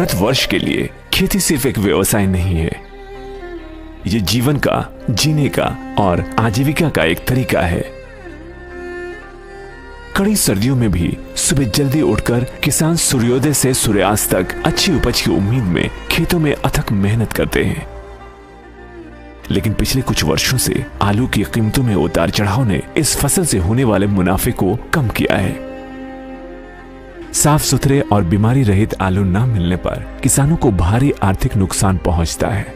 भारतवर्ष के लिए खेती सिर्फ एक व्यवसाय नहीं है, ये जीवन का, जीने का और आजीविका का एक तरीका है। कड़ी सर्दियों में भी सुबह जल्दी उठकर किसान सूर्योदय से सूर्यास्त तक अच्छी उपज की उम्मीद में खेतों में अथक मेहनत करते हैं। लेकिन पिछले कुछ वर्षों से आलू की कीमतों में उतार चढ़ाव ने इस फसल से होने वाले मुनाफे को कम किया है। साफ सुथरे और बीमारी रहित आलू न मिलने पर किसानों को भारी आर्थिक नुकसान पहुंचता है।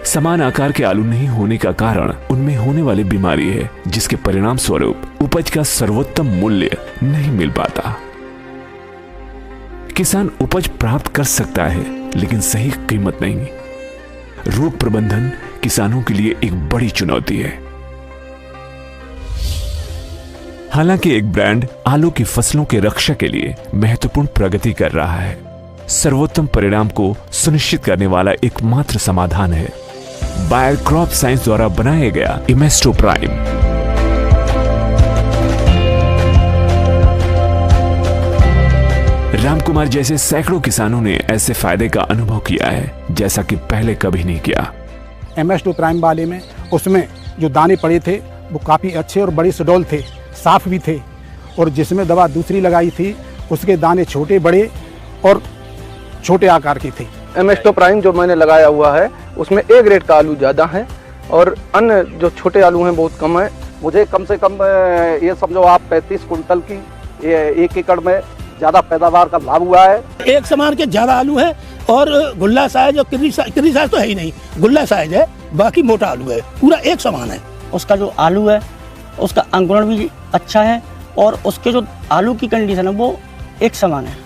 समान आकार के आलू नहीं होने का कारण उनमें होने वाली बीमारी है, जिसके परिणाम स्वरूप उपज का सर्वोत्तम मूल्य नहीं मिल पाता। किसान उपज प्राप्त कर सकता है, लेकिन सही कीमत नहीं। रोग प्रबंधन किसानों के लिए एक बड़ी चुनौती है। हालांकि एक ब्रांड आलू की फसलों के रक्षा के लिए महत्वपूर्ण प्रगति कर रहा है, सर्वोत्तम परिणाम को सुनिश्चित करने वाला एकमात्र समाधान है बायर क्रॉप साइंस द्वारा बनाया गया इमेस्टो प्राइम। रामकुमार जैसे सैकड़ों किसानों ने ऐसे फायदे का अनुभव किया है जैसा कि पहले कभी नहीं किया। इमेस्टो प्राइम वाले में उसमें जो दाने पड़े थे वो काफ़ी अच्छे और बड़े सुडौल थे, साफ भी थे। और जिसमें दवा दूसरी लगाई थी उसके दाने छोटे बड़े और छोटे आकार की थी। इमेस्टो प्राइम जो मैंने लगाया हुआ है उसमें ए ग्रेड का आलू ज़्यादा है और अन्य जो छोटे आलू हैं बहुत कम है। मुझे कम से कम ये समझो आप 35 कुंटल की 1 एकड़ में ज़्यादा पैदावार का लाभ हुआ है। एक समान के ज़्यादा आलू है और गुल्ला साइज और किर्री साइज तो है ही नहीं, गुल्ला साइज है, बाकी मोटा आलू है, पूरा एक समान है। उसका जो आलू है उसका अंकुरण भी अच्छा है और उसके जो आलू की कंडीशन है वो एक समान है।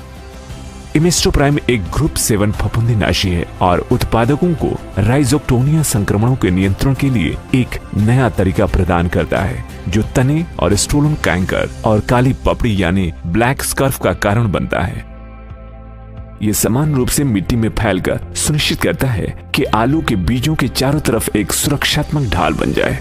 इमेस्टो प्राइम एक ग्रुप 7 फफूंदीनाशी है और उत्पादकों को राइजोक्टोनिया संक्रमणों के नियंत्रण के लिए एक नया तरीका प्रदान करता है, जो तने और स्टोलन कैंकर और काली पपड़ी यानी ब्लैक स्कर्फ का कारण बनता है। ये समान रूप से मिट्टी में फैलकर सुनिश्चित करता है कि आलू के बीजों के चारों तरफ एक सुरक्षात्मक ढाल बन जाए।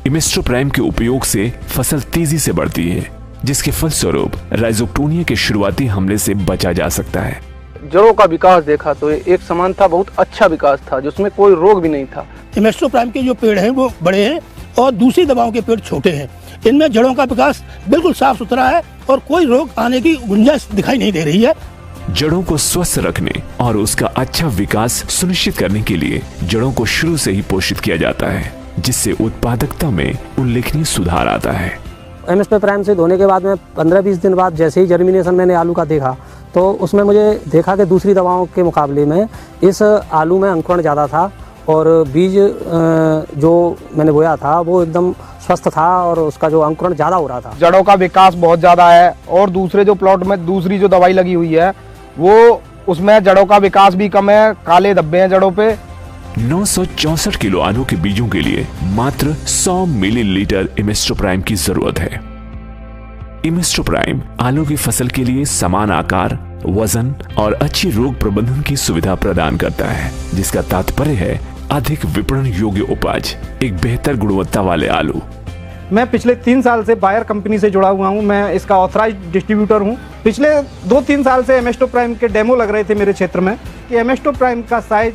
इमेस्टो प्राइम के उपयोग से फसल तेजी से बढ़ती है, जिसके फलस्वरूप राइजोक्टोनिया के शुरुआती हमले से बचा जा सकता है। जड़ों का विकास देखा तो एक समान था, बहुत अच्छा विकास था, जिसमें कोई रोग भी नहीं था। इमेस्टो प्राइम के जो पेड़ हैं वो बड़े हैं और दूसरी दवाओं के पेड़ छोटे हैं। इनमें जड़ों का विकास बिल्कुल साफ सुथरा है और कोई रोग आने की गुंजाइश दिखाई नहीं दे रही है। जड़ों को स्वस्थ रखने और उसका अच्छा विकास सुनिश्चित करने के लिए जड़ों को शुरू से ही पोषित किया जाता है, जिससे उत्पादकता में उल्लेखनीय सुधार आता है। इमेस्टो प्राइम से धोने के बाद में 15-20 दिन बाद जैसे ही जर्मिनेशन मैंने आलू का देखा तो उसमें मुझे देखा कि दूसरी दवाओं के मुकाबले में इस आलू में अंकुरण ज़्यादा था और बीज जो मैंने बोया था वो एकदम स्वस्थ था और उसका जो अंकुरण ज़्यादा हो रहा था। जड़ों का विकास बहुत ज़्यादा है और दूसरे जो प्लॉट में दूसरी जो दवाई लगी हुई है वो उसमें जड़ों का विकास भी कम है, काले धब्बे हैं जड़ों पे। 964 किलो आलू के बीजों के लिए मात्र 100 मिलीलीटर इमेस्टो प्राइम की जरूरत है। इमेस्टो प्राइम आलू की फसल के लिए समान आकार, वजन और अच्छी रोग प्रबंधन की सुविधा प्रदान करता है, जिसका तात्पर्य है अधिक विपणन योग्य उपज, एक बेहतर गुणवत्ता वाले आलू। मैं पिछले 3 साल से बायर कंपनी से जुड़ा हुआ हूँ। मैं इसका ऑथराइज्ड डिस्ट्रीब्यूटर हूँ। पिछले 2-3 साल से इमेस्टो प्राइम के डेमो लग रहे थे मेरे क्षेत्र में कि इमेस्टो प्राइम का साइज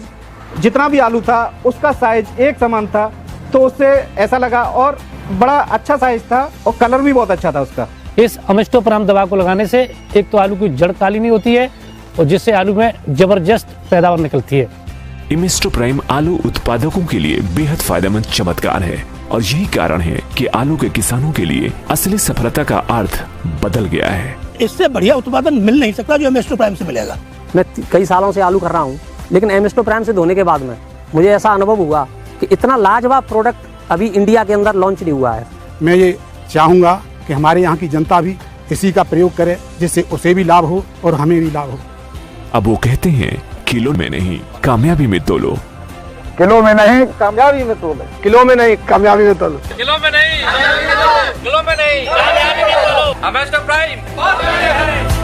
जितना भी आलू था उसका साइज एक समान था, तो उससे ऐसा लगा और बड़ा अच्छा साइज था और कलर भी बहुत अच्छा था उसका। इस इमेस्टो प्राइम दवा को लगाने से एक तो आलू की जड़ काली नहीं होती है और जिससे आलू में जबरदस्त पैदावार निकलती है। इमेस्टो प्राइम आलू उत्पादकों के लिए बेहद फायदेमंद चमत्कार है और यही कारण है कि आलू के किसानों के लिए असली सफलता का अर्थ बदल गया है। इससे बढ़िया उत्पादन मिल नहीं सकता जो इमेस्टो प्राइम से मिलेगा। मैं कई सालों से आलू कर रहा हूँ, लेकिन इमेस्टो प्राइम से धोने के बाद में मुझे ऐसा अनुभव हुआ कि इतना लाजवाब प्रोडक्ट अभी इंडिया के अंदर लॉन्च नहीं हुआ है। मैं ये चाहूँगा कि हमारे यहाँ की जनता भी इसी का प्रयोग करे, जिससे उसे भी लाभ हो और हमें भी लाभ हो। अब वो कहते हैं किलो में नहीं कामयाबी में तोलो। किलो में नहीं कामयाबी में तोलो। किलो में नहीं कामयाबी में तोलो। किलो में नहीं, किलो में नहीं, कामयाबी में तोलो। इमेस्टो प्राइम।